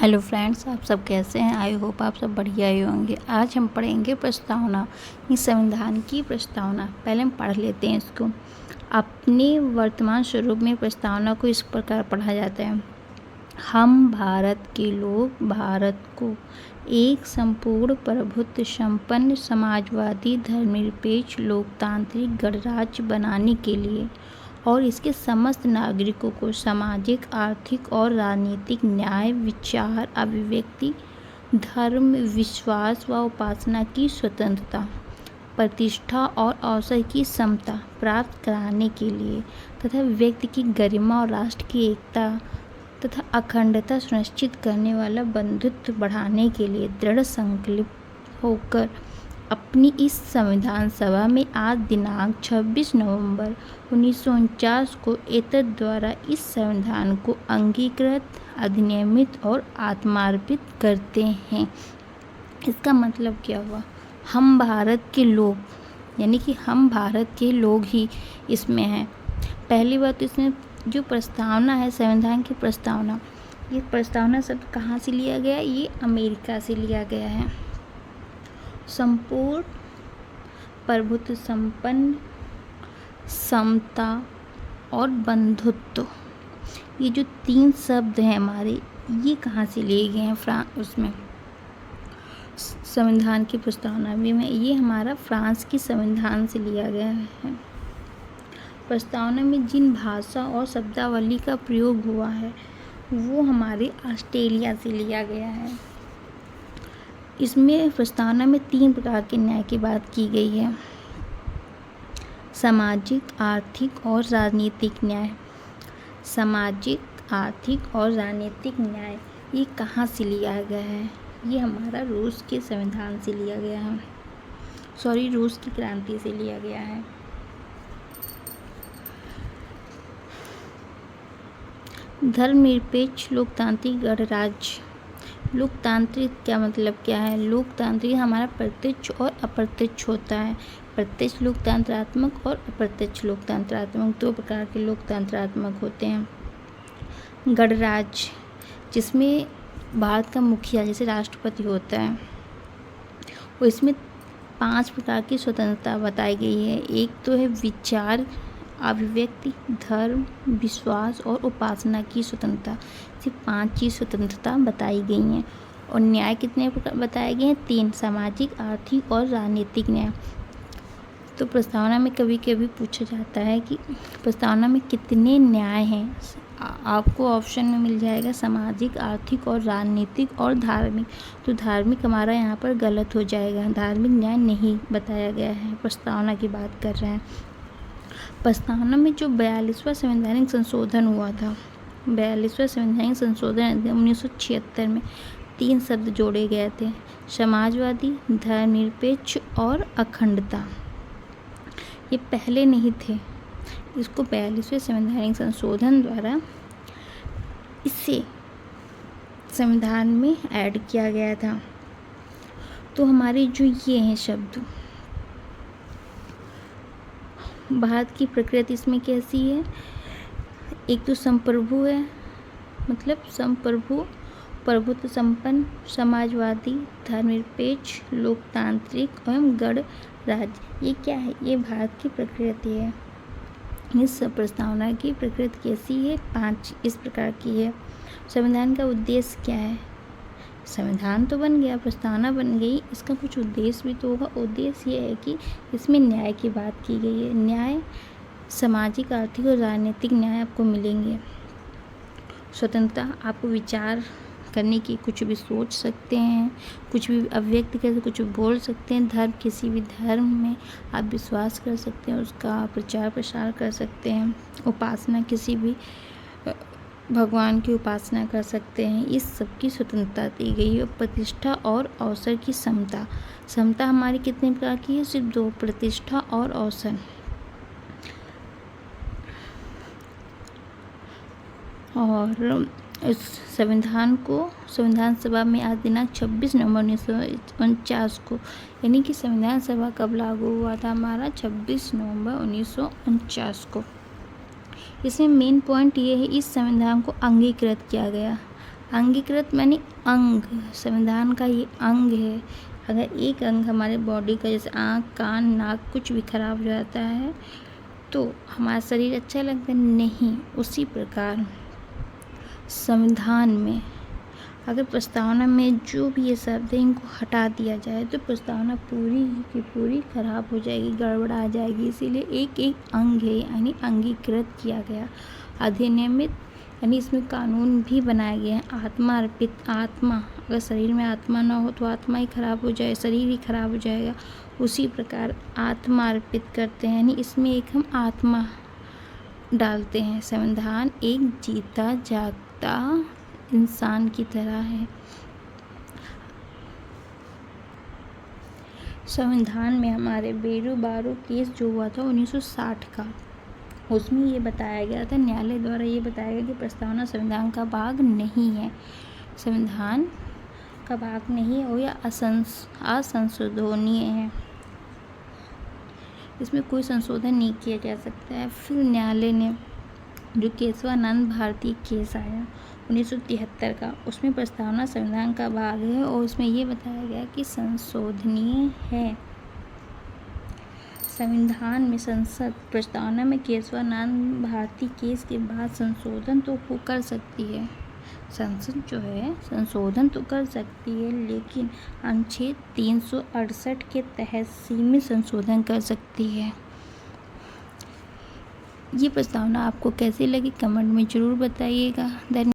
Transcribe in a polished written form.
Hello friends, आप सब कैसे हैं। आई होप आप सब बढ़िया ही होंगे। आज हम पढ़ेंगे प्रस्तावना, इस संविधान की प्रस्तावना। पहले हम पढ़ लेते हैं इसको। अपने वर्तमान स्वरूप में प्रस्तावना को इस प्रकार पढ़ा जाता है। हम भारत के लोग भारत को एक संपूर्ण प्रभुत्व संपन्न समाजवादी धर्मनिरपेक्ष लोकतांत्रिक गणराज्य बनाने के लिए और इसके समस्त नागरिकों को सामाजिक, आर्थिक और राजनीतिक न्याय, विचार, अभिव्यक्ति, धर्म, विश्वास व उपासना की स्वतंत्रता, प्रतिष्ठा और अवसर की समता प्राप्त कराने के लिए तथा व्यक्ति की गरिमा और राष्ट्र की एकता तथा अखंडता सुनिश्चित करने वाला बंधुत्व बढ़ाने के लिए दृढ़ संकल्प होकर अपनी इस संविधान सभा में आज दिनांक 26 नवंबर 1949 को एतद द्वारा इस संविधान को अंगीकृत, अधिनियमित और आत्मार्पित करते हैं। इसका मतलब क्या हुआ? हम भारत के लोग, यानी कि हम भारत के लोग ही इसमें हैं। पहली बात, इसमें जो प्रस्तावना है, संविधान की प्रस्तावना, ये प्रस्तावना शब्द कहाँ से लिया गया? ये अमेरिका से लिया गया है। संपूर्ण प्रभुत्व संपन्न समता और बंधुत्व, ये जो तीन शब्द हैं हमारे, ये कहाँ से लिए गए हैं? उसमें संविधान की प्रस्तावना में ये हमारा फ्रांस की संविधान से लिया गया है। प्रस्तावना में जिन भाषा और शब्दावली का प्रयोग हुआ है वो हमारे ऑस्ट्रेलिया से लिया गया है। इसमें प्रस्तावना में 3 प्रकार के न्याय की बात की गई है। सामाजिक, आर्थिक और राजनीतिक न्याय। सामाजिक, आर्थिक और राजनीतिक न्याय ये कहाँ से लिया गया है? ये हमारा रूस के संविधान से लिया गया है, रूस की क्रांति से लिया गया है। धर्मनिरपेक्ष लोकतांत्रिक गणराज्य। लोकतांत्रिक क्या मतलब क्या है? लोकतांत्रिक हमारा प्रत्यक्ष और अप्रत्यक्ष होता है। प्रत्यक्ष लोकतंत्रात्मक और अप्रत्यक्ष लोकतंत्रात्मक 2 प्रकार के लोकतंत्रात्मक होते हैं। गणराज्य, जिसमें भारत का मुखिया जैसे राष्ट्रपति होता है, और इसमें 5 प्रकार की स्वतंत्रता बताई गई है। एक तो है विचार, अभिव्यक्ति, धर्म, विश्वास और उपासना की स्वतंत्रता। सिर्फ 5 चीज़ स्वतंत्रता बताई गई हैं। और न्याय कितने प्रकार बताए गए हैं? 3, सामाजिक, आर्थिक और राजनीतिक न्याय। तो प्रस्तावना में कभी कभी पूछा जाता है कि प्रस्तावना में कितने न्याय हैं? आपको ऑप्शन में मिल जाएगा सामाजिक, आर्थिक और राजनीतिक और धार्मिक। तो धार्मिक हमारा यहाँ पर गलत हो जाएगा, धार्मिक न्याय नहीं बताया गया है। प्रस्तावना की बात कर रहे हैं। प्रस्तावना में जो 42वां संवैधानिक संशोधन हुआ था, 42वां संवैधानिक संशोधन 1976 में 3 शब्द जोड़े गए थे: समाजवादी, धर्मनिरपेक्ष और अखंडता। ये पहले नहीं थे, इसको 42वें संवैधानिक संशोधन द्वारा इसे संविधान में ऐड किया गया था। तो हमारे जो ये हैं शब्द, भारत की प्रकृति इसमें कैसी है? एक तो संप्रभु है, मतलब संप्रभु, प्रभुत्व संपन्न, समाजवादी, धर्मनिरपेक्ष, लोकतांत्रिक एवं गणराज्य। ये क्या है? ये भारत की प्रकृति है। इस प्रस्तावना की प्रकृति कैसी है? 5 इस प्रकार की है। संविधान का उद्देश्य क्या है? संविधान तो बन गया, प्रस्तावना बन गई, इसका कुछ उद्देश्य भी तो होगा। उद्देश्य ये है कि इसमें न्याय की बात की गई है। न्याय, सामाजिक, आर्थिक और राजनीतिक न्याय आपको मिलेंगे। स्वतंत्रता, आपको विचार करने की, कुछ भी सोच सकते हैं, कुछ भी अभिव्यक्त कर, कुछ भी बोल सकते हैं। धर्म, किसी भी धर्म में आप विश्वास कर सकते हैं, उसका प्रचार प्रसार कर सकते हैं। उपासना, किसी भी भगवान की उपासना कर सकते हैं। इस सब की स्वतंत्रता दी गई है। प्रतिष्ठा और अवसर की समता। समता हमारी कितने प्रकार की है? सिर्फ 2, प्रतिष्ठा और अवसर। और इस संविधान को संविधान सभा में आज दिनांक 26 नवंबर 1949 को, यानी कि संविधान सभा कब लागू हुआ था? हमारा 26 नवंबर 1949 को। इसमें मेन पॉइंट ये है, इस संविधान को अंगीकृत किया गया। अंगीकृत माने अंग, संविधान का ये अंग है। अगर एक अंग हमारे बॉडी का जैसे आँख, कान, नाक कुछ भी खराब हो जाता है तो हमारा शरीर अच्छा लगता है? नहीं। उसी प्रकार संविधान में अगर प्रस्तावना में जो भी ये शब्द है इनको हटा दिया जाए तो प्रस्तावना पूरी की पूरी खराब हो जाएगी, गड़बड़ा जाएगी। इसीलिए एक एक अंग है यानी अंगीकृत किया गया। अधिनियमित यानी इसमें कानून भी बनाया गया है। आत्मा अर्पित, आत्मा अगर शरीर में आत्मा ना हो तो आत्मा ही खराब हो जाए, शरीर ही खराब हो जाएगा। उसी प्रकार आत्मा अर्पित करते हैं यानी इसमें एक हम आत्मा डालते हैं। संविधान एक जीता जागता इंसान की तरह है। संविधान में हमारे बेरू बारू केस जो हुआ था 1960 का, उसमें ये बताया गया था, न्यायालय द्वारा ये बताया गया कि प्रस्तावना संविधान का भाग नहीं है, संविधान का भाग नहीं है या असंशोधनीय है, इसमें कोई संशोधन नहीं किया जा सकता है। फिर न्यायालय ने जो केशवानंद भारती केस आया 1973 का, उसमें प्रस्तावना संविधान का भाग है और उसमें ये बताया गया कि संशोधनीय है। संविधान में संसद प्रस्तावना में केशवानंद भारती केस के बाद संशोधन तो वो कर सकती है, संसद जो है संशोधन तो कर सकती है, लेकिन अनुच्छेद 368 के तहत सीमित संशोधन कर सकती है। ये प्रस्तावना आपको कैसी लगी कमेंट में ज़रूर बताइएगा। धन्यवाद।